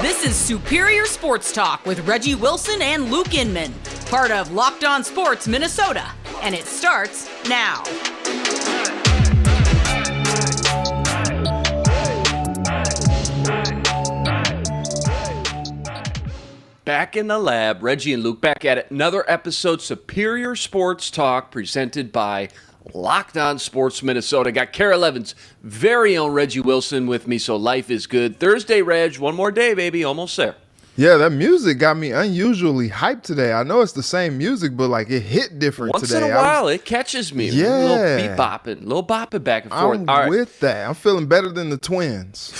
This is Superior Sports Talk with Reggie Wilson and Luke Inman, part of Locked On Sports Minnesota, and it starts now. Back in the lab, Reggie and Luke back at it. Another episode, Superior Sports Talk, presented by Locked On Sports Minnesota. Got karl-Anthony's very own Reggie Wilson with me, so life is good. Thursday, Reg, one more day, baby, almost there. Yeah, that music got me unusually hyped today. I know it's the same music, but like it hit different Once today. in a while, it catches me. Yeah. A little beat bopping, a little bopping back and forth. I'm with that. I'm feeling better than the Twins.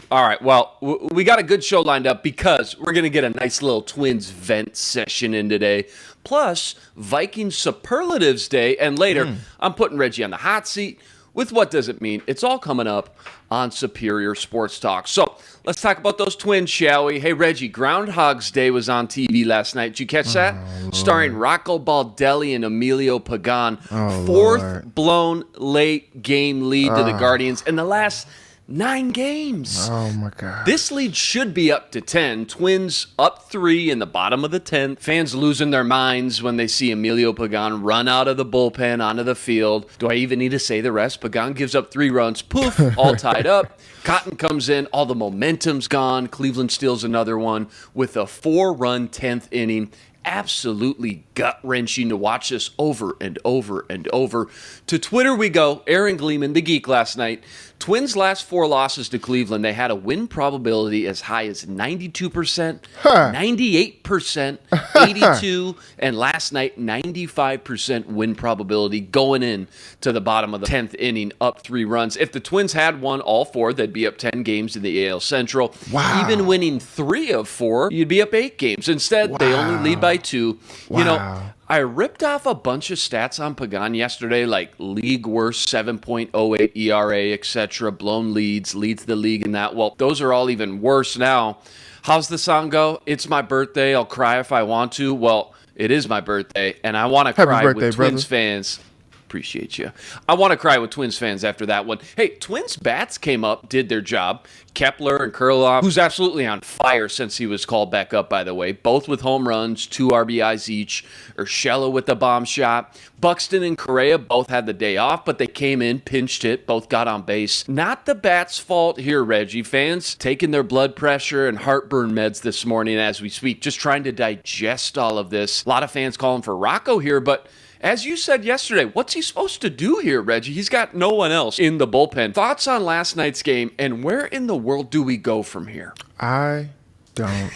All right, well, we got a good show lined up because we're going to get a nice little Twins vent session in today. Plus, Vikings Superlatives Day, and later, I'm putting Reggie on the hot seat with What Does It Mean? It's all coming up on Superior Sports Talk. So, let's talk about those Twins, shall we? Hey, Reggie, Groundhog's Day was on TV last night. Did you catch that? Starring Rocco Baldelli and Emilio Pagan. Fourth blown late game lead to the Guardians in the last 9 games. Oh, my God. This lead should be up to 10. Twins up 3 in the bottom of the 10th. Fans losing their minds when they see Emilio Pagan run out of the bullpen onto the field. Do I even need to say the rest? Pagan gives up 3 runs. Poof, all tied up. Cotton comes in. All the momentum's gone. Cleveland steals another one with a 4-run 10th inning. Absolutely gut-wrenching to watch this over and over and over. To Twitter we go. Aaron Gleeman, the geek, last night. Twins' last 4 losses to Cleveland, they had a win probability as high as 92%, 98%, 82%, and last night, 95% win probability going in to the bottom of the 10th inning, up 3 runs. If the Twins had won all 4, they'd be up 10 games in the AL Central. Wow. Even winning 3 of 4, you'd be up 8 games. Instead, they only lead by 2. Wow. You know, I ripped off a bunch of stats on Pagan yesterday, like league worst 7.08 ERA, etc., blown leads the league in that. Well, those are all even worse now. How's the song go? It's my birthday. I'll cry if I want to. Well, it is my birthday, and I want to cry with Twins fans. Appreciate you. I want to cry with Twins fans after that one. Hey, Twins bats came up, did their job. Kepler and Kurloff, who's absolutely on fire since he was called back up, by the way, both with home runs, 2 RBIs each. Urshela with the bomb shot. Buxton and Correa both had the day off, but they came in, pinched hit, both got on base. Not the bats' fault here, Reggie. Fans taking their blood pressure and heartburn meds this morning as we speak, just trying to digest all of this. A lot of fans calling for Rocco here, but as you said yesterday, what's he supposed to do here, Reggie? He's got no one else in the bullpen. Thoughts on last night's game, and where in the world do we go from here? I don't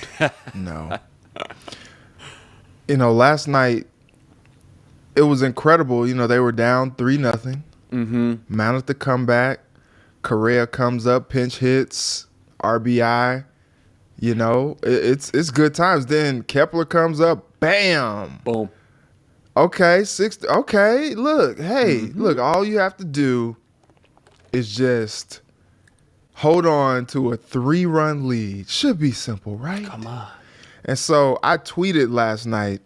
know. Last night, it was incredible. They were down 3-0. Mounted the comeback. Correa comes up, pinch hits, RBI. It's good times. Then Kepler comes up, bam. Boom. Okay, look, all you have to do is just hold on to a 3-run lead. Should be simple, right? Come on. And so I tweeted last night.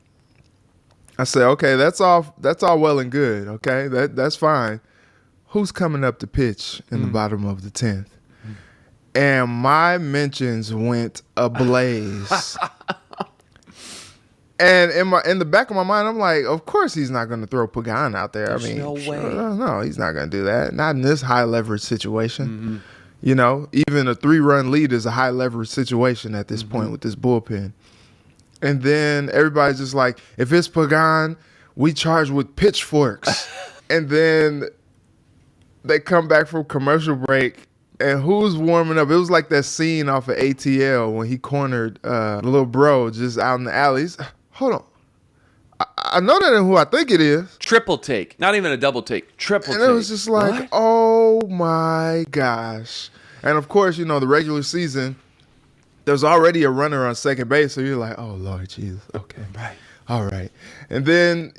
I said, okay, that's all well and good, okay? That's fine. Who's coming up to pitch in the bottom of the 10th? And my mentions went ablaze. And in the back of my mind, I'm like, of course he's not going to throw Pagan out there. There's no way. No, he's not going to do that. Not in this high leverage situation. Even a 3-run lead is a high leverage situation at this point with this bullpen. And then everybody's just like, if it's Pagan, we charge with pitchforks. And then they come back from commercial break. And who's warming up? It was like that scene off of ATL when he cornered little bro just out in the alleys. Hold on. I know that ain't who I think it is. Triple take. Not even a double take. Triple take. And it was just like, what? Oh, my gosh. And, of course, the regular season, there's already a runner on second base. So you're like, oh, Lord Jesus. Okay. Right. All right. And then,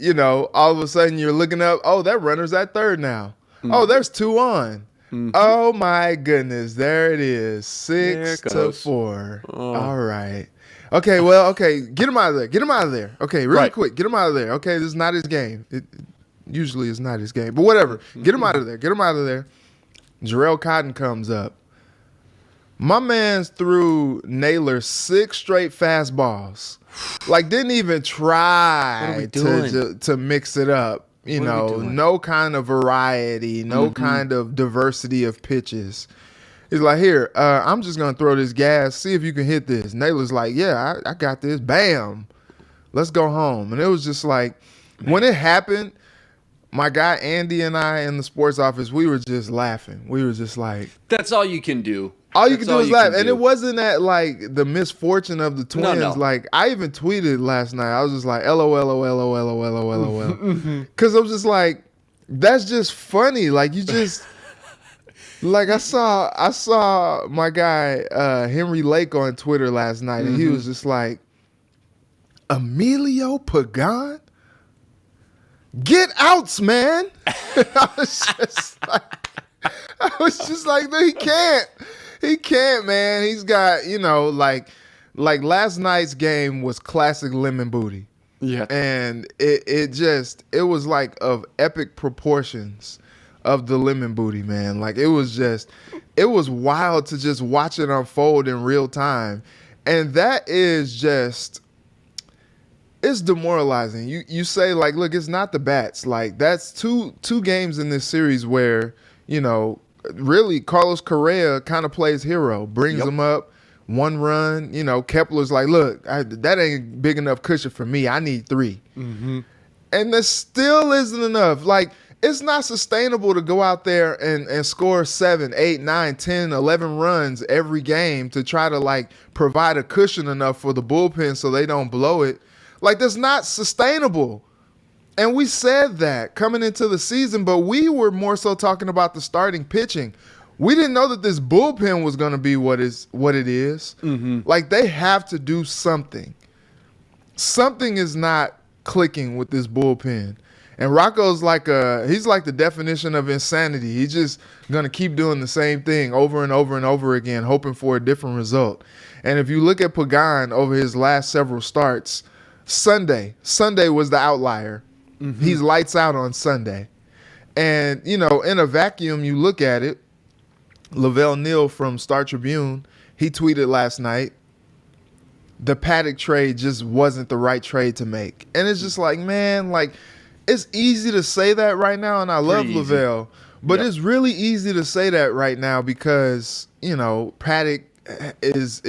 all of a sudden you're looking up, oh, that runner's at third now. Oh, there's 2 on. Oh, my goodness. There it is. 6-4. Oh. All right. Okay, well, get him out of there. Get him out of there. Okay, really quick. Get him out of there. Okay, this is not his game. It usually is not his game. But whatever. Get him out of there. Get him out of there. Jarrell Cotton comes up. My man's threw Naylor 6 straight fastballs. Like, didn't even try to mix it up. You know, no kind of variety, no kind of diversity of pitches. He's like, here, I'm just going to throw this gas, see if you can hit this. Naylor's like, yeah, I got this. Bam. Let's go home. And it was just like, when it happened, my guy Andy and I in the sports office, we were just laughing. We were just like, that's all you can do. All you can do is laugh. And it wasn't at like the misfortune of the Twins. No. Like, I even tweeted last night. I was just like, LOL. Because I was just like, that's just funny. Like, you just like I saw my guy Henry Lake on Twitter last night, and he was just like, Emilio Pagan? Get outs, man. I was just like, no, he can't. He can't, man. He's got, you know, like last night's game was classic lemon booty. Yeah. And it was like of epic proportions of the lemon booty, man. Like, it was wild to just watch it unfold in real time. And that is just, it's demoralizing. You say, like, look, it's not the bats. Like, that's two games in this series where, you know, really Carlos Correa kind of plays hero, brings them up, 1 run. You know, Kepler's like, look, that ain't big enough cushion for me. I need 3. And that still isn't enough. Like, it's not sustainable to go out there and score 7, 8, 9, 10, 11 runs every game to try to, like, provide a cushion enough for the bullpen so they don't blow it. Like, that's not sustainable. And we said that coming into the season, but we were more so talking about the starting pitching. We didn't know that this bullpen was going to be what it is. Like, they have to do something. Something is not clicking with this bullpen. And Rocco's like he's like the definition of insanity. He's just going to keep doing the same thing over and over and over again, hoping for a different result. And if you look at Pagan over his last several starts, Sunday was the outlier. He's lights out on Sunday. And, you know, in a vacuum, you look at it, Lavelle Neal from Star Tribune, he tweeted last night, the Paddock trade just wasn't the right trade to make. And it's just like, man, like, it's easy to say that right now, and I love Lavelle, but it's really easy to say that right now because, you know, Paddock is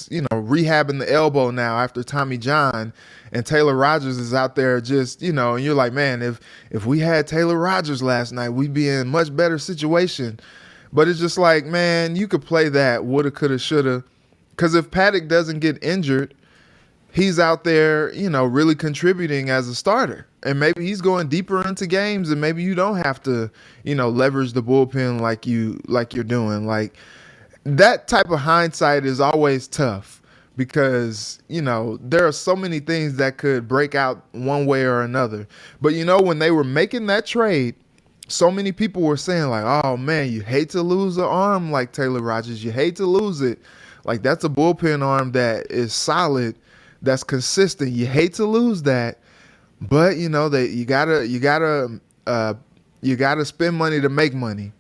you know, rehabbing the elbow now after Tommy John, and Taylor Rogers is out there just, you know, and you're like, man, if we had Taylor Rogers last night, we'd be in a much better situation. But it's just like, man, you could play that woulda, coulda, shoulda, because if Paddock doesn't get injured, he's out there, you know, really contributing as a starter. And maybe he's going deeper into games, and maybe you don't have to, you know, leverage the bullpen like you're doing. Like, that type of hindsight is always tough because, you know, there are so many things that could break out one way or another. But, you know, when they were making that trade, so many people were saying, like, oh, man, you hate to lose an arm like Taylor Rogers. You hate to lose it. Like, that's a bullpen arm that is solid, that's consistent. You hate to lose that. But, you know, that you gotta spend money to make money.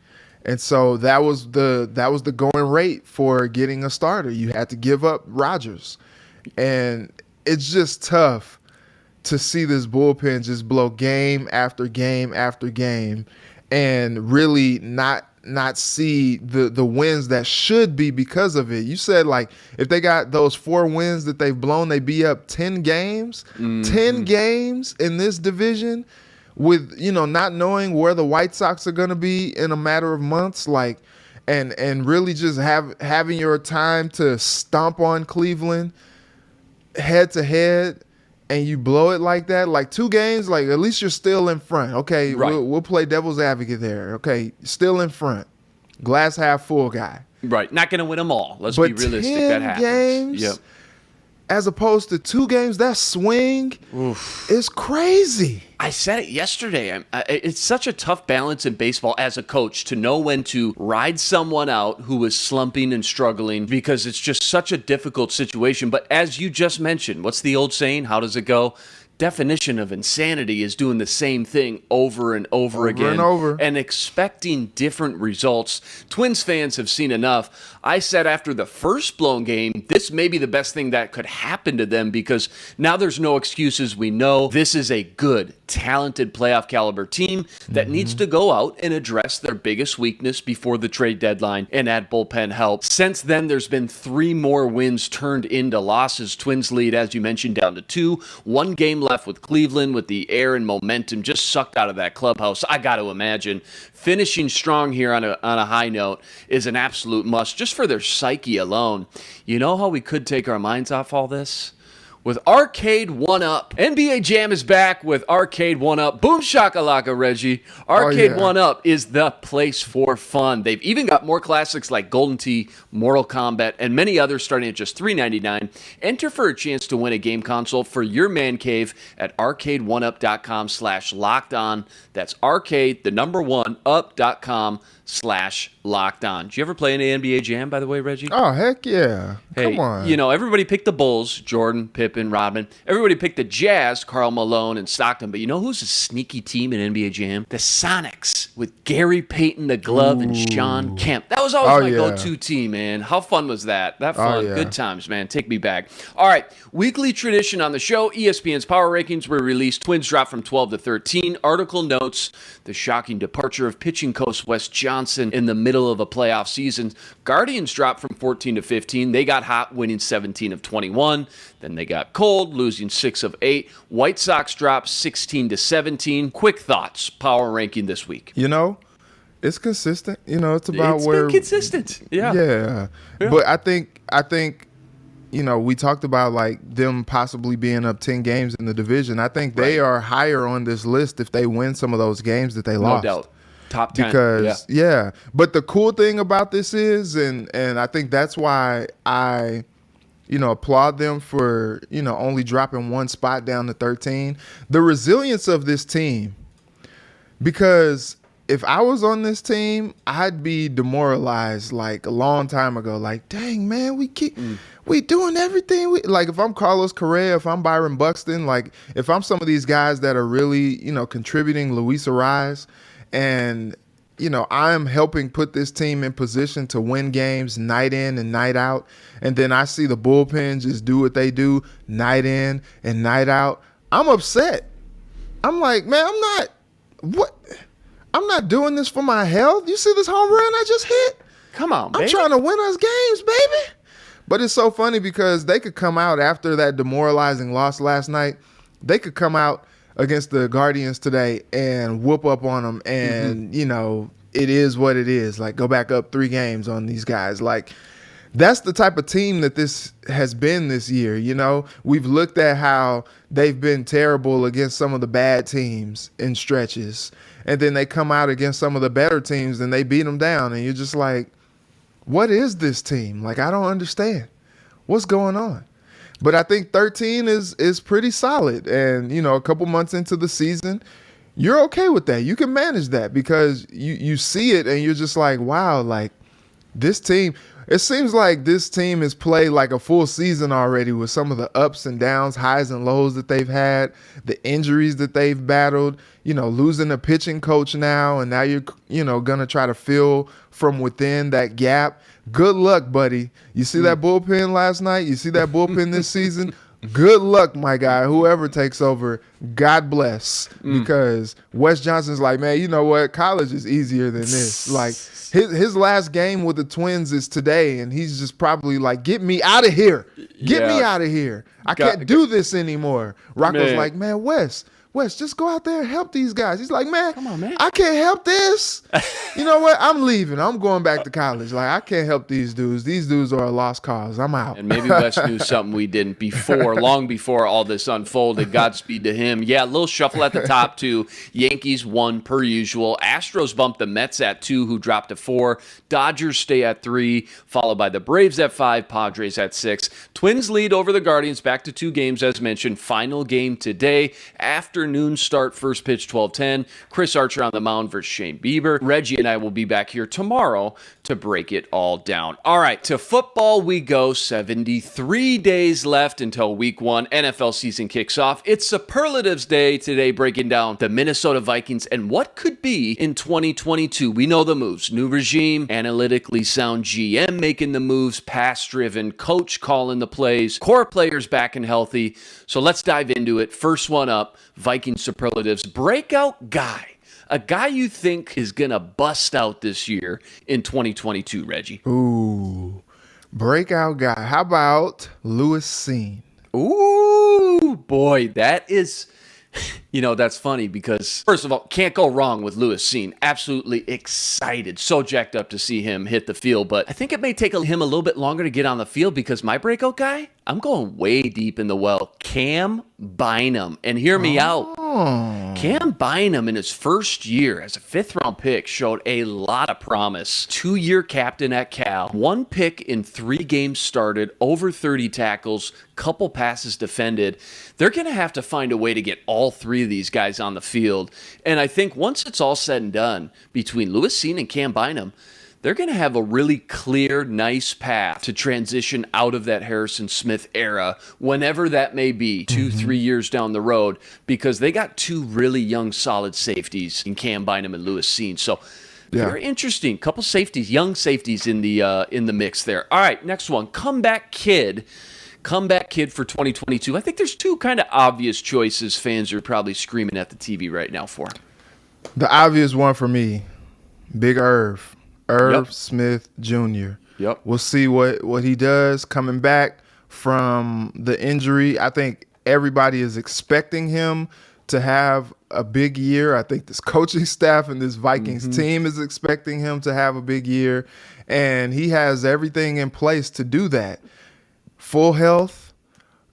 And so that was the going rate for getting a starter. You had to give up Rogers. And it's just tough to see this bullpen just blow game after game after game and really not see the wins that should be because of it. You said, like, if they got those 4 wins that they've blown, they'd be up 10 games. 10 games in this division with, you know, not knowing where the White Sox are going to be in a matter of months, like, and really just having your time to stomp on Cleveland head to head, and you blow it like that, like 2 games, like, at least you're still in front. Okay, right. We'll play devil's advocate there. Okay, still in front. Glass half full guy. Right, not going to win them all. Let's be realistic. 10 that happens. Games, as opposed to 2 games, that swing is crazy. I said it yesterday. It's such a tough balance in baseball as a coach to know when to ride someone out who is slumping and struggling because it's just such a difficult situation. But as you just mentioned, what's the old saying? How does it go? definition of insanity is doing the same thing over and over again and expecting different results. Twins fans have seen enough. I said after the first blown game, this may be the best thing that could happen to them because now there's no excuses. We know this is a good, talented playoff caliber team that needs to go out and address their biggest weakness before the trade deadline and add bullpen help. Since then, there's been 3 more wins turned into losses. Twins lead, as you mentioned, down to 2. 1 game left with Cleveland, with the air and momentum just sucked out of that clubhouse. I got to imagine finishing strong here on a high note is an absolute must just for their psyche alone. You know how we could take our minds off all this? With Arcade 1-Up. NBA Jam is back with Arcade 1-Up. Boom shakalaka, Reggie. Arcade 1-Up is the place for fun. They've even got more classics like Golden Tee, Mortal Kombat, and many others starting at just $3.99. Enter for a chance to win a game console for your man cave at arcade1up.com/lockedon. That's arcade, the number 1, up.com/lockedon. Did you ever play any NBA Jam, by the way, Reggie? Oh, heck yeah. Hey, come on. You know, everybody picked the Bulls, Jordan, Pippen, Rodman. Everybody picked the Jazz, Karl Malone and Stockton. But you know who's a sneaky team in NBA Jam? The Sonics with Gary Payton, the Glove, and Sean Kemp. That was always my go-to team, man. How fun was that? That fun. Good times, man. Take me back. All right, weekly tradition on the show, ESPN's Power Rankings were released. Twins dropped from 12 to 13. Article notes the shocking departure of pitching coach Wes Johnson in the middle of a playoff season. Guardians dropped from 14 to 15. They got hot, winning 17 of 21. Then they got cold, losing 6 of 8. White Sox dropped 16 to 17. Quick thoughts, power ranking this week. You know, it's consistent. You know, it's about where been consistent. Yeah. But I think you know, we talked about like them possibly being up 10 games in the division. I think they are higher on this list if they win some of those games that they lost. No doubt. Top 10. Because, But the cool thing about this is, and I think that's why I, you know, applaud them for, you know, only dropping 1 spot down to 13. The resilience of this team. Because if I was on this team, I'd be demoralized like a long time ago. Like, dang, man, we doing everything. Like, if I'm Carlos Correa, if I'm Byron Buxton, like, if I'm some of these guys that are really, you know, contributing, Luis Ariz, and, you know, I'm helping put this team in position to win games night in and night out, and then I see the bullpen just do what they do night in and night out, I'm upset. I'm like, man, I'm not doing this for my health. You see this home run I just hit? Come on, baby. I'm trying to win us games, baby. But it's so funny because they could come out after that demoralizing loss last night. They could come out against the Guardians today and whoop up on them. And, you know, it is what it is. Like, go back up 3 games on these guys. Like, that's the type of team that this has been this year. You know, we've looked at how they've been terrible against some of the bad teams in stretches. And then they come out against some of the better teams and they beat them down. And you're just like, what is this team? Like, I don't understand. What's going on? But I think 13 is pretty solid. And, you know, a couple months into the season, you're okay with that. You can manage that because you see it and you're just like, wow, like this team – it seems like this team has played like a full season already with some of the ups and downs, highs and lows that they've had, the injuries that they've battled, you know, losing a pitching coach now, and now you're, you know, going to try to fill from within that gap. Good luck, buddy. You see that bullpen last night? You see that bullpen this season? Good luck, my guy. Whoever takes over, God bless. Because Wes Johnson's like, man, you know what? College is easier than this. Like, his last game with the Twins is today, and he's just probably like, get me out of here. Get me out of here. I can't do this anymore. Rocco's like, man, Wes, just go out there and help these guys. He's like, man, come on, man. I can't help this. You know what? I'm leaving. I'm going back to college. Like, I can't help these dudes. These dudes are a lost cause. I'm out. And maybe Wes knew something we didn't long before all this unfolded. Godspeed to him. Yeah, a little shuffle at the top, too. Yankees 1 per usual. Astros bumped the Mets at 2, who dropped to 4. Dodgers stay at 3, followed by the Braves at 5, Padres at 6. Twins lead over the Guardians back to 2 games, as mentioned. Final game today. Afternoon afternoon start, first pitch 12:10. Chris Archer on the mound versus Shane Bieber. Reggie and I will be back here tomorrow to break it all down. All right, to football we go. 73 days left until week 1. NFL season kicks off. It's Superlatives Day today, breaking down the Minnesota Vikings and what could be in 2022. We know the moves. New regime, analytically sound GM making the moves, pass-driven coach calling the plays, core players back and healthy. So let's dive into it. First one up, Viking Superlatives. Breakout guy. A guy you think is going to bust out this year in 2022, Reggie. Ooh, breakout guy. How about Lewis Seen? Ooh, boy, that is... that's funny because, first of all, can't go wrong with Lewis Seen. Absolutely excited. So jacked up to see him hit the field. But I think it may take him a little bit longer to get on the field because my breakout guy, I'm going way deep in the well. Cam Bynum. And hear me out. Cam Bynum in his first year as a 5th-round pick showed a lot of promise. 2-year captain at Cal. 1 pick in 3 games started, over 30 tackles, couple passes defended. They're going to have to find a way to get all 3 of these guys on the field. And I think once it's all said and done, between Lewis Seen and Cam Bynum, they're going to have a really clear, nice path to transition out of that Harrison Smith era, whenever that may be, 2-3 years down the road, because they got 2 really young, solid safeties in Cam Bynum and Lewis Seen. So very interesting. Couple safeties, young safeties in the mix there. All right, next one, comeback kid. Comeback kid for 2022. I think there's 2 kind of obvious choices fans are probably screaming at the TV right now for. The obvious one for me, Big Irv. Irv Smith Jr. Yep. We'll see what he does coming back from the injury. I think everybody is expecting him to have a big year. I think this coaching staff and this Vikings team is expecting him to have a big year. And he has everything in place to do that. Full health,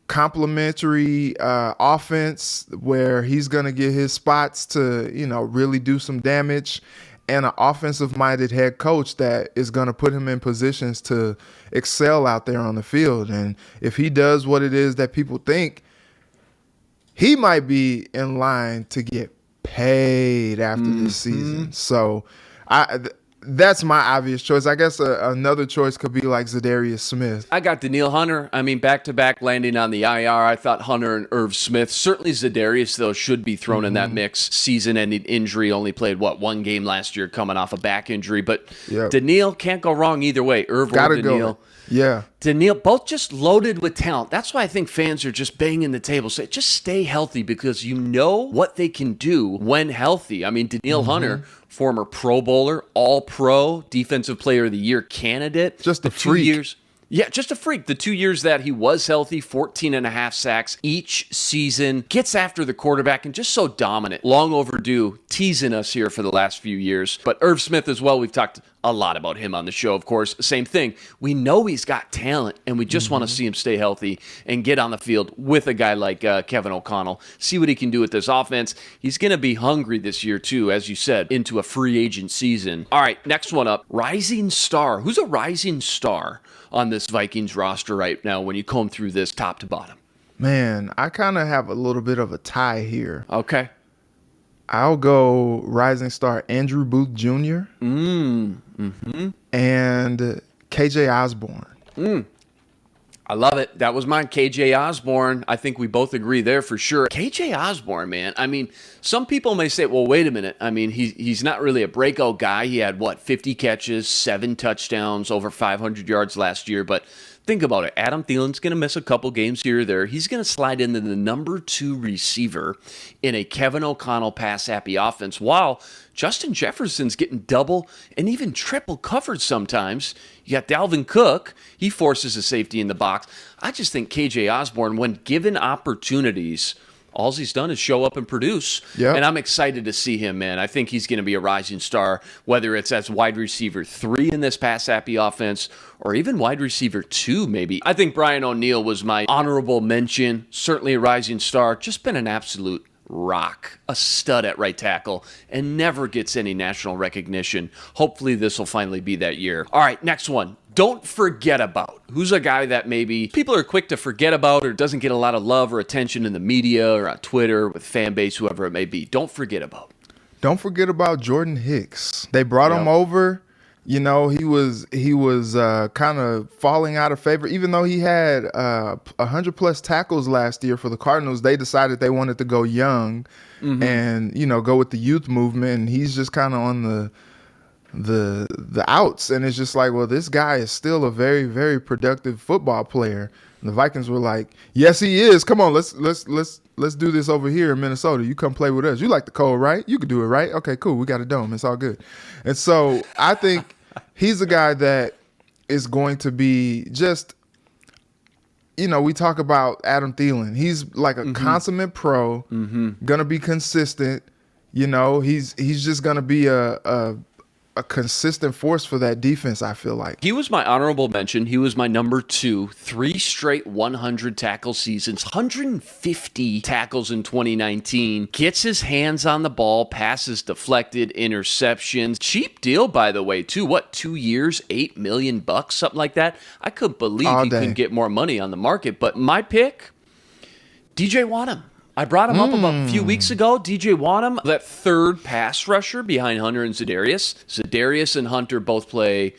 complementary offense where he's going to get his spots to, really do some damage, and an offensive-minded head coach that is going to put him in positions to excel out there on the field. And if he does what it is that people think, he might be in line to get paid after this season. So that's my obvious choice. I guess another choice could be like Za'Darius Smith. I got Danielle Hunter. I mean, back-to-back landing on the IR. I thought Hunter and Irv Smith. Certainly Za'Darius, though, should be thrown in that mix. Season-ending injury. Only played, 1 game last year coming off a back injury. But Danielle can't go wrong either way. Irv or Danielle. Yeah. Danielle, both just loaded with talent. That's why I think fans are just banging the table. Say, just stay healthy because you know what they can do when healthy. I mean, Danielle Hunter, former Pro Bowler, All-Pro, Defensive Player of the Year candidate. Just a freak. 2 years. Yeah, just a freak. The 2 years that he was healthy, 14.5 sacks each season, gets after the quarterback and just so dominant. Long overdue, teasing us here for the last few years. But Irv Smith as well, we've talked a lot about him on the show, of course. Same thing. We know he's got talent, and we just want to see him stay healthy and get on the field with a guy like Kevin O'Connell. See what he can do with this offense. He's going to be hungry this year, too, as you said, into a free agent season. All right, next one up. Rising star. Who's a rising star on this Vikings roster right now when you comb through this top to bottom? Man, I kind of have a little bit of a tie here. Okay. I'll go rising star Andrew Booth Jr. And KJ Osborne. I love it. That was mine, KJ Osborne. I think we both agree there for sure. KJ Osborne, man. I mean, some people may say, well, wait a minute. I mean, he's not really a breakout guy. He had, 50 catches, 7 touchdowns, over 500 yards last year. But think about it. Adam Thielen's going to miss a couple games here or there. He's going to slide into the number 2 receiver in a Kevin O'Connell pass-happy offense, while Justin Jefferson's getting double and even triple covered sometimes. You got Dalvin Cook. He forces a safety in the box. I just think KJ Osborne, when given opportunities, all he's done is show up and produce. Yep. And I'm excited to see him, man. I think he's going to be a rising star, whether it's as wide receiver 3 in this pass-happy offense or even wide receiver 2, maybe. I think Brian O'Neill was my honorable mention. Certainly a rising star. Just been an absolute rock, a stud at right tackle, and never gets any national recognition. Hopefully this will finally be that year. All right, next one. don't forget about? Who's a guy that maybe people are quick to forget about or doesn't get a lot of love or attention in the media or on Twitter with fan base, whoever it may be? Don't forget about. Don't forget about Jordan Hicks. They brought him over. You know, he was kind of falling out of favor. Even though he had 100-plus tackles last year for the Cardinals, they decided they wanted to go young and, you know, go with the youth movement. And he's just kind of on the outs. And it's just like, well, this guy is still a very, very productive football player. And the Vikings were like, yes, he is. Come on, let's do this over here in Minnesota. You come play with us. You like the cold, right? You can do it, right? Okay, cool. We got a dome. It's all good. And so I think he's a guy that is going to be just, you know, we talk about Adam Thielen. He's like a consummate pro, gonna be consistent. You know, he's just gonna be a consistent force for that defense, I feel like. He was my honorable mention. He was my number 2. 3 straight 100 tackle seasons, 150 tackles in 2019. Gets his hands on the ball, passes deflected, interceptions. Cheap deal, by the way, too. What, 2 years, $8 million, something like that? I couldn't believe he couldn't get more money on the market. But my pick, DJ Wanham. I brought him up about a few weeks ago. DJ Wanham, that third pass rusher behind Hunter and za'darius. Za'darius and Hunter both play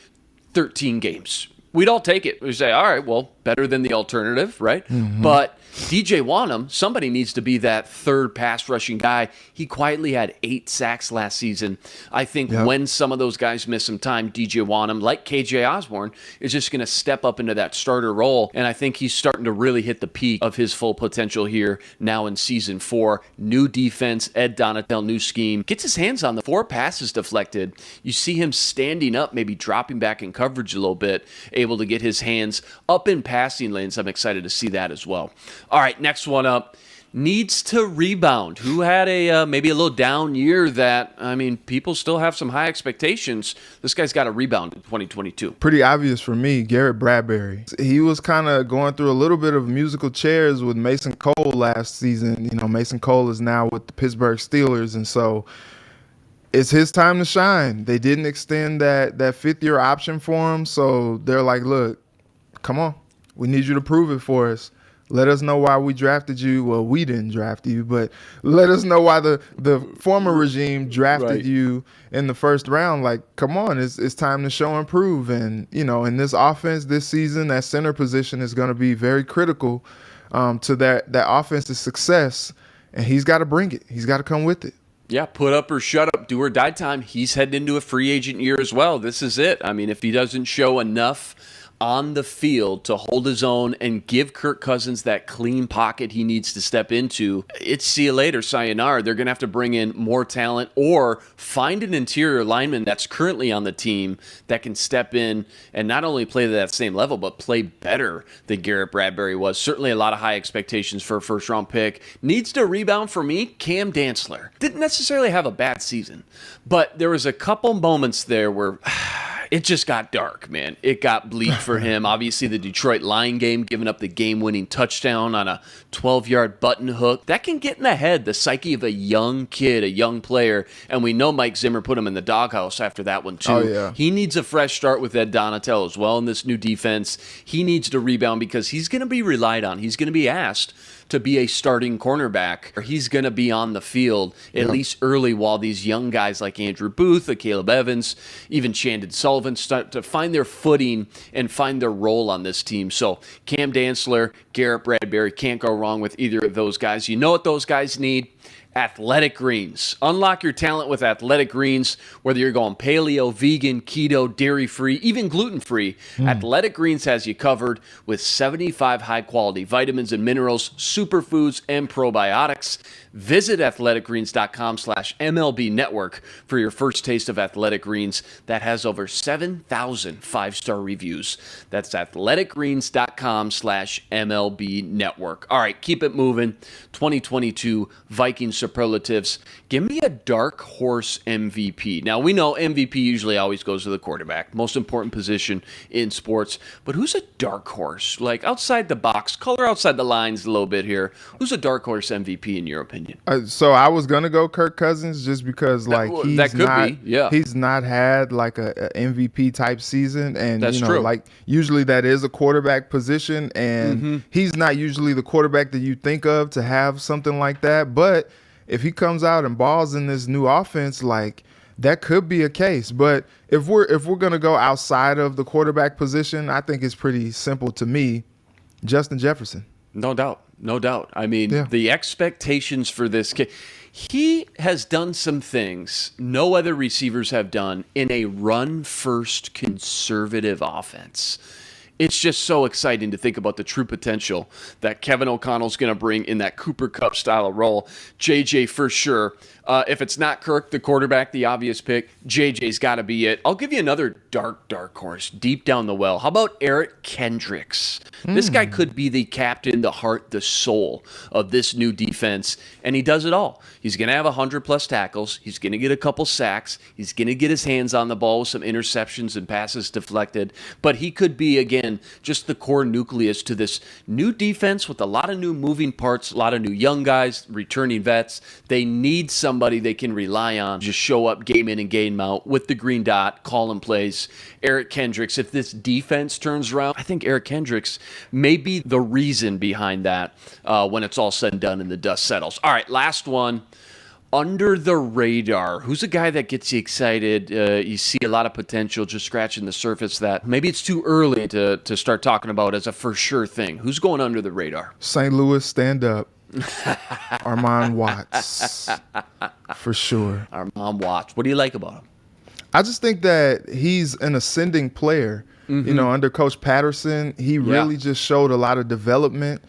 13 games. We'd all take it. We'd say, all right, well, better than the alternative, right? But DJ Wanham, somebody needs to be that third pass rushing guy. He quietly had 8 sacks last season. I think when some of those guys miss some time, DJ Wanham, like KJ Osborne, is just going to step up into that starter role. And I think he's starting to really hit the peak of his full potential here now in season 4. New defense, Ed Donatel, new scheme. Gets his hands on the 4 passes deflected. You see him standing up, maybe dropping back in coverage a little bit, able to get his hands up in passing lanes. I'm excited to see that as well. All right, next one up. Needs to rebound. Who had a maybe a little down year that, I mean, people still have some high expectations. This guy's got to rebound in 2022. Pretty obvious for me, Garrett Bradbury. He was kind of going through a little bit of musical chairs with Mason Cole last season. You know, Mason Cole is now with the Pittsburgh Steelers, and so it's his time to shine. They didn't extend that 5th-year option for him, so they're like, look, come on. We need you to prove it for us. Let us know why we drafted you. Well, we didn't draft you, but let us know why the former regime drafted you in the first round. Like, come on, it's time to show and prove. And, you know, in this offense this season, that center position is going to be very critical to that offense's success. And he's got to bring it. He's got to come with it. Yeah, put up or shut up, do or die time. He's heading into a free agent year as well. This is it. I mean, if he doesn't show enough on the field to hold his own and give Kirk Cousins that clean pocket he needs to step into, it's see you later, sayonara. They're going to have to bring in more talent or find an interior lineman that's currently on the team that can step in and not only play to that same level, but play better than Garrett Bradbury was. Certainly a lot of high expectations for a first-round pick. Needs to rebound for me, Cam Dantzler. Didn't necessarily have a bad season, but there was a couple moments there where it just got dark, man. It got bleak for him. Obviously, the Detroit Lion game, giving up the game-winning touchdown on a 12-yard button hook. That can get in the head, the psyche of a young kid, a young player. And we know Mike Zimmer put him in the doghouse after that one, too. Oh, yeah. He needs a fresh start with Ed Donatel as well in this new defense. He needs to rebound because he's going to be relied on. He's going to be asked to be a starting cornerback, or he's going to be on the field at least early while these young guys like Andrew Booth, Caleb Evans, even Chandon Sullivan start to find their footing and find their role on this team. So Cam Dantzler, Garrett Bradbury, can't go wrong with either of those guys. You know what those guys need? Athletic Greens. Unlock your talent with Athletic Greens, whether you're going paleo, vegan, keto, dairy-free, even gluten-free. Athletic Greens has you covered with 75 high-quality vitamins and minerals, superfoods, and probiotics. Visit athleticgreens.com/MLB Network for your first taste of Athletic Greens that has over 7,000 five-star reviews. That's athleticgreens.com/MLB Network. All right, keep it moving. 2022 Vikings superlatives. Give me a dark horse MVP. Now, we know MVP usually always goes to the quarterback, most important position in sports. But who's a dark horse? Like outside the box, color outside the lines a little bit here. Who's a dark horse MVP in your opinion? So I was gonna go Kirk Cousins just because he's not had like a MVP type season, and That's true. Like usually that is a quarterback position, and he's not usually the quarterback that you think of to have something like that. But if he comes out and balls in this new offense, like that could be a case. But if we're gonna go outside of the quarterback position, I think it's pretty simple to me. Justin Jefferson. No doubt. No doubt. I mean, the expectations for this kid, he has done some things no other receivers have done in a run-first conservative offense. It's just so exciting to think about the true potential that Kevin O'Connell's going to bring in that Cooper Kupp style of role. JJ for sure. If it's not Kirk, the quarterback, the obvious pick, JJ's got to be it. I'll give you another dark horse deep down the well. How about Eric Kendricks? This guy could be the captain, the heart, the soul of this new defense, and he does it all. He's going to have 100-plus tackles. He's going to get a couple sacks. He's going to get his hands on the ball with some interceptions and passes deflected. But he could be, again, just the core nucleus to this new defense with a lot of new moving parts, a lot of new young guys, returning vets. They need somebody they can rely on, just show up game in and game out with the green dot, calling plays. Eric Kendricks, if this defense turns around, I think Eric Kendricks may be the reason behind that when it's all said and done and the dust settles. All right, last one. Under the radar, who's a guy that gets you excited? You see a lot of potential, just scratching the surface that maybe it's too early to start talking about as a for sure thing. Who's going under the radar? St. Louis, stand up. Armand Watts, for sure. Armand Watts. What do you like about him? I just think that he's an ascending player. Under Coach Peterson, he really just showed a lot of development.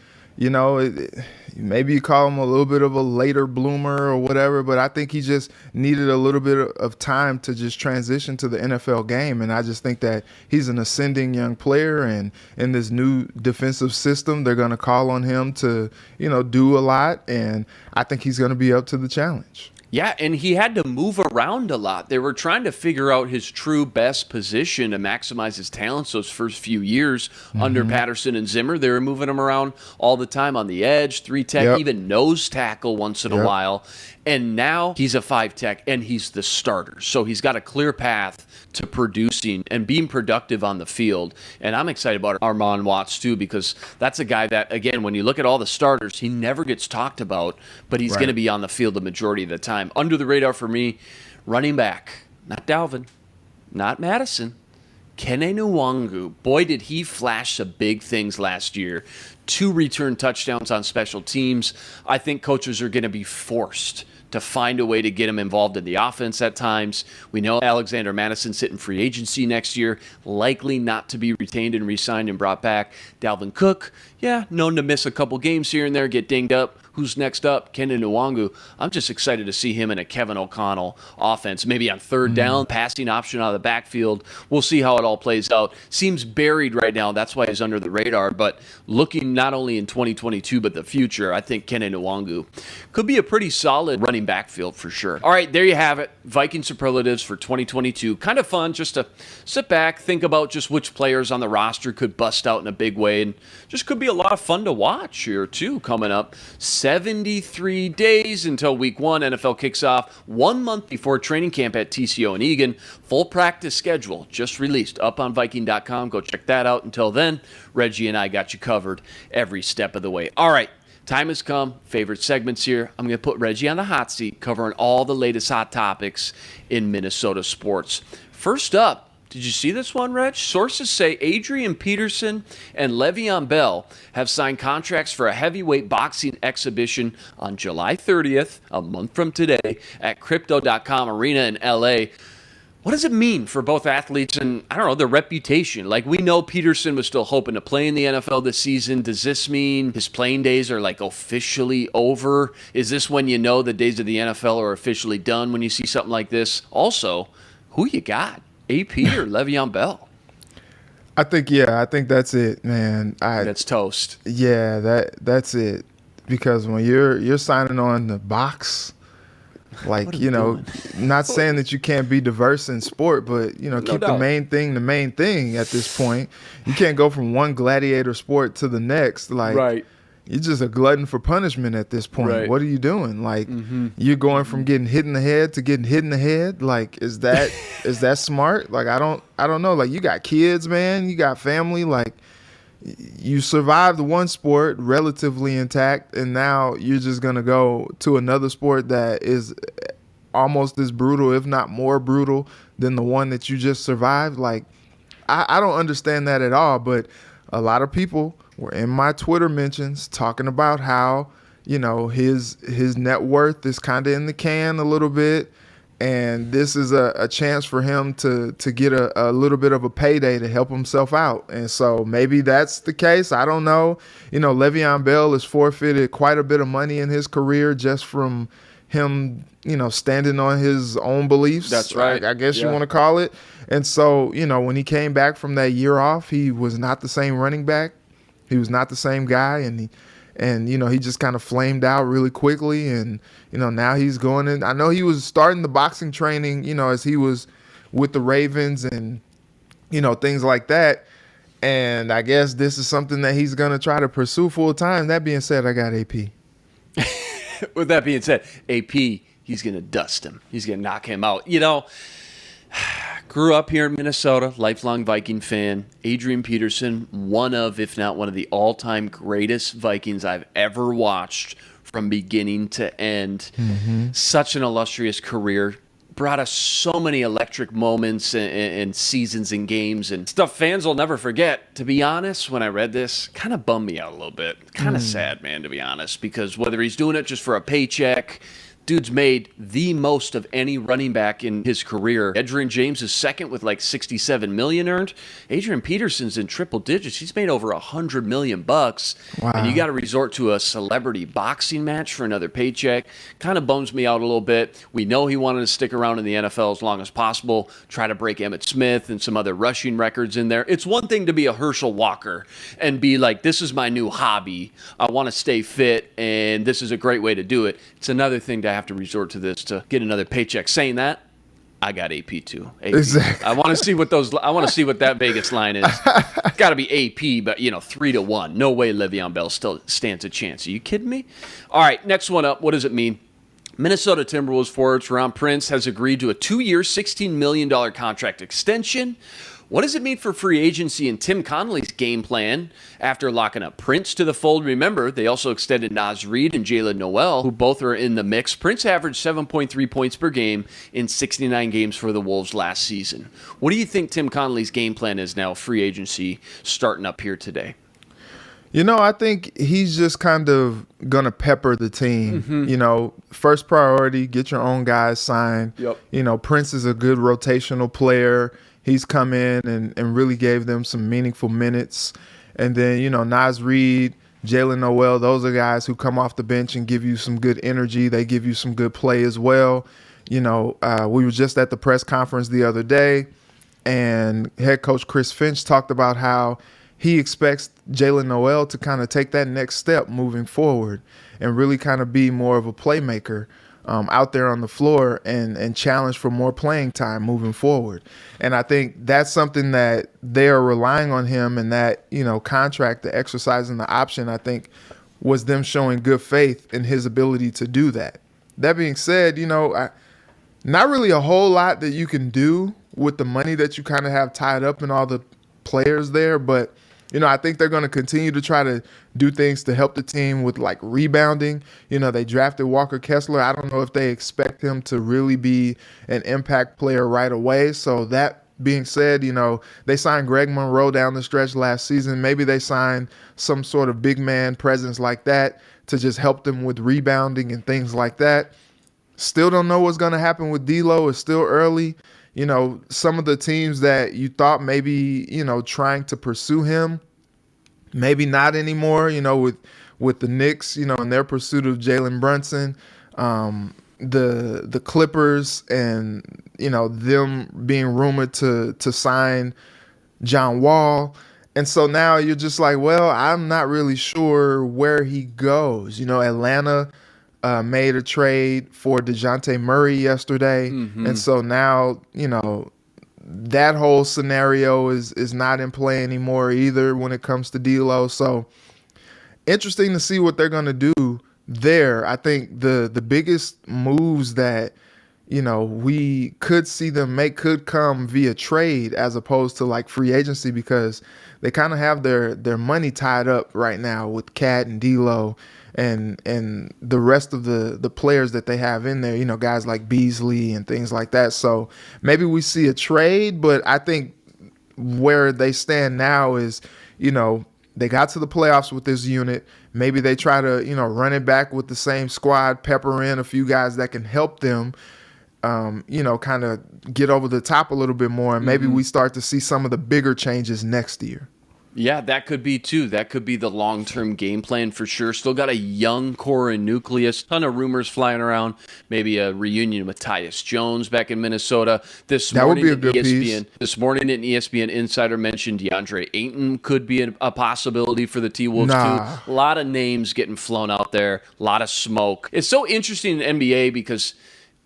Maybe you call him a little bit of a later bloomer or whatever, but I think he just needed a little bit of time to just transition to the NFL game. And I just think that he's an ascending young player, and in this new defensive system, they're going to call on him to, do a lot. And I think he's going to be up to the challenge. Yeah, and he had to move around a lot. They were trying to figure out his true best position to maximize his talents those first few years under Peterson and Zimmer. They were moving him around all the time on the edge, 3-tech, even nose tackle once in a while. And now he's a 5-tech, and he's the starter. So he's got a clear path to producing and being productive on the field. And I'm excited about Armand Watts, too, because that's a guy that, again, when you look at all the starters, he never gets talked about, but he's going to be on the field the majority of the time. Under the radar for me, running back, not Dalvin, not Madison, Kene Nwangu. Boy, did he flash some big things last year. 2 return touchdowns on special teams. I think coaches are going to be forced to find a way to get him involved in the offense at times. We know Alexander Madison's sitting free agency next year, likely not to be retained and re-signed and brought back. Dalvin Cook, known to miss a couple games here and there, get dinged up. Who's next up? Kene Nwangu. I'm just excited to see him in a Kevin O'Connell offense. Maybe on third down, passing option out of the backfield. We'll see how it all plays out. Seems buried right now. That's why he's under the radar. But looking not only in 2022, but the future, I think Kene Nwangu could be a pretty solid running backfield for sure. All right, there you have it. Viking superlatives for 2022. Kind of fun just to sit back, think about just which players on the roster could bust out in a big way. And just could be a lot of fun to watch here, too, coming up. 73 days until week 1. NFL kicks off 1 month before training camp at TCO in Eagan. Full practice schedule just released up on Viking.com. Go check that out. Until then, Reggie and I got you covered every step of the way. All right, time has come. Favorite segments here. I'm going to put Reggie on the hot seat, covering all the latest hot topics in Minnesota sports. First up, did you see this one, Reg? Sources say Adrian Peterson and Le'Veon Bell have signed contracts for a heavyweight boxing exhibition on July 30th, a month from today, at Crypto.com Arena in L.A. What does it mean for both athletes and, their reputation? Like, we know Peterson was still hoping to play in the NFL this season. Does this mean his playing days are, officially over? Is this when you know the days of the NFL are officially done when you see something like this? Also, who you got? AP or Le'Veon Bell? I think that's it, man. That's toast. Yeah, that's it. because when you're signing on the box, like, not saying that you can't be diverse in sport, but, keep the main thing at this point. You can't go from one gladiator sport to the next. Like, Right. you're just a glutton for punishment at this point. Right. What are you doing? Like, you're going from getting hit in the head to getting hit in the head. Like, is that smart? Like, I don't know. Like, you got kids, man. You got family. Like, you survived one sport relatively intact, and now you're just going to go to another sport that is almost as brutal, if not more brutal, than the one that you just survived. Like, I don't understand that at all, but a lot of people were in my Twitter mentions talking about how, his net worth is kind of in the can a little bit, and this is a chance for him to get a little bit of a payday to help himself out. And so maybe that's the case. I don't know. Le'Veon Bell has forfeited quite a bit of money in his career just from him, standing on his own beliefs. That's right. I guess you want to call it. And so, when he came back from that year off, he was not the same running back. He was not the same guy. And he just kind of flamed out really quickly. And, now he's going in. I know he was starting the boxing training, as he was with the Ravens and, things like that. And I guess this is something that he's going to try to pursue full time. That being said, I got AP. With that being said, AP, he's going to dust him. He's going to knock him out. Grew up here in Minnesota, lifelong Viking fan. Adrian Peterson, one of, if not one of the all-time greatest Vikings I've ever watched from beginning to end. Such an illustrious career. Brought us so many electric moments and seasons and games and stuff fans will never forget. To be honest, when I read this, kind of bummed me out a little bit. Kind of sad, man, to be honest, because whether he's doing it just for a paycheck, dude's made the most of any running back in his career. Adrian James is second with like 67 million earned. Adrian Peterson's in triple digits. He's made over $100 million. Wow. And you got to resort to a celebrity boxing match for another paycheck. Kind of bums me out a little bit. We know he wanted to stick around in the NFL as long as possible, try to break Emmitt Smith and some other rushing records in there. It's one thing to be a Herschel Walker and be like, this is my new hobby. I want to stay fit, and this is a great way to do it. It's another thing to have to resort to this to get another paycheck. Saying that, I got AP too. AP. Exactly. I want to see what that Vegas line is. It's got to be AP, but 3-1. No way Le'Veon Bell still stands a chance. Are you kidding me? All right, next one up. What does it mean? Minnesota Timberwolves forward Ron Prince has agreed to a 2-year, $16 million contract extension. What does it mean for free agency and Tim Connolly's game plan after locking up Prince to the fold? Remember, they also extended Naz Reid and Jalen Noel, who both are in the mix. Prince averaged 7.3 points per game in 69 games for the Wolves last season. What do you think Tim Connolly's game plan is now, free agency starting up here today? I think he's just kind of going to pepper the team. First priority, get your own guys signed. Yep. Prince is a good rotational player. He's come in and really gave them some meaningful minutes. And then, Naz Reid, Jalen Noel, those are guys who come off the bench and give you some good energy. They give you some good play as well. We were just at the press conference the other day, and head coach Chris Finch talked about how he expects Jalen Noel to kind of take that next step moving forward and really kind of be more of a playmaker out there on the floor and challenge for more playing time moving forward. And I think that's something that they are relying on him, and that, contract, the exercising the option, I think was them showing good faith in his ability to do that. That being said, not really a whole lot that you can do with the money that you kind of have tied up in all the players there, but I think they're going to continue to try to do things to help the team with like rebounding. They drafted Walker Kessler. I don't know if they expect him to really be an impact player right away. So that being said, they signed Greg Monroe down the stretch last season. Maybe they signed some sort of big man presence like that to just help them with rebounding and things like that. Still don't know what's going to happen with D'Lo. It's still early. Some of the teams that you thought maybe, trying to pursue him, maybe not anymore, with the Knicks, in their pursuit of Jalen Brunson, the Clippers and, them being rumored to sign John Wall. And so now you're just like, well, I'm not really sure where he goes. Atlanta made a trade for DeJounte Murray yesterday. And so now, that whole scenario is not in play anymore either when it comes to D'Lo. So interesting to see what they're going to do there. I think the biggest moves that we could see them make could come via trade as opposed to like free agency, because they kind of have their money tied up right now with Cat and D'Lo and the rest of the players that they have in there, guys like Beasley and things like that. So maybe we see a trade, but I think where they stand now is, they got to the playoffs with this unit. Maybe they try to, run it back with the same squad, pepper in a few guys that can help them, kind of get over the top a little bit more. And maybe we start to see some of the bigger changes next year. Yeah, that could be too. That could be the long-term game plan for sure. Still got a young core and nucleus. Ton of rumors flying around. Maybe a reunion with Tyus Jones back in Minnesota. This morning an ESPN insider mentioned DeAndre Ayton could be a possibility for the T-Wolves too. A lot of names getting flown out there. A lot of smoke. It's so interesting in the NBA because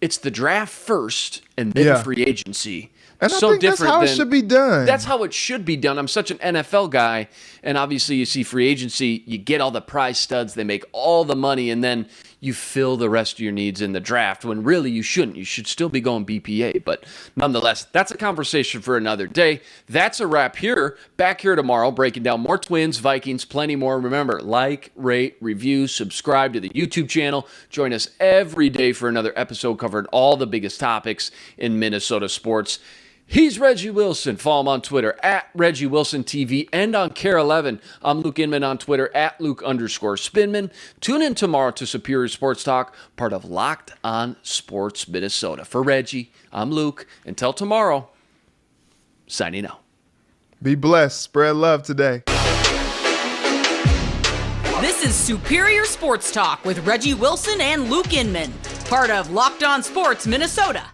it's the draft first and then free agency. And I think that's how it should be done. That's how it should be done. I'm such an NFL guy, and obviously you see free agency, you get all the prize studs, they make all the money, and then you fill the rest of your needs in the draft when really you shouldn't. You should still be going BPA. But nonetheless, that's a conversation for another day. That's a wrap here. Back here tomorrow, breaking down more Twins, Vikings, plenty more. Remember, like, rate, review, subscribe to the YouTube channel. Join us every day for another episode covering all the biggest topics in Minnesota sports. He's Reggie Wilson. Follow him on Twitter at Reggie Wilson TV and on KARE11. I'm Luke Inman on Twitter at Luke_Spinman. Tune in tomorrow to Superior Sports Talk, part of Locked On Sports Minnesota. For Reggie, I'm Luke. Until tomorrow, signing out. Be blessed. Spread love today. This is Superior Sports Talk with Reggie Wilson and Luke Inman, part of Locked On Sports Minnesota.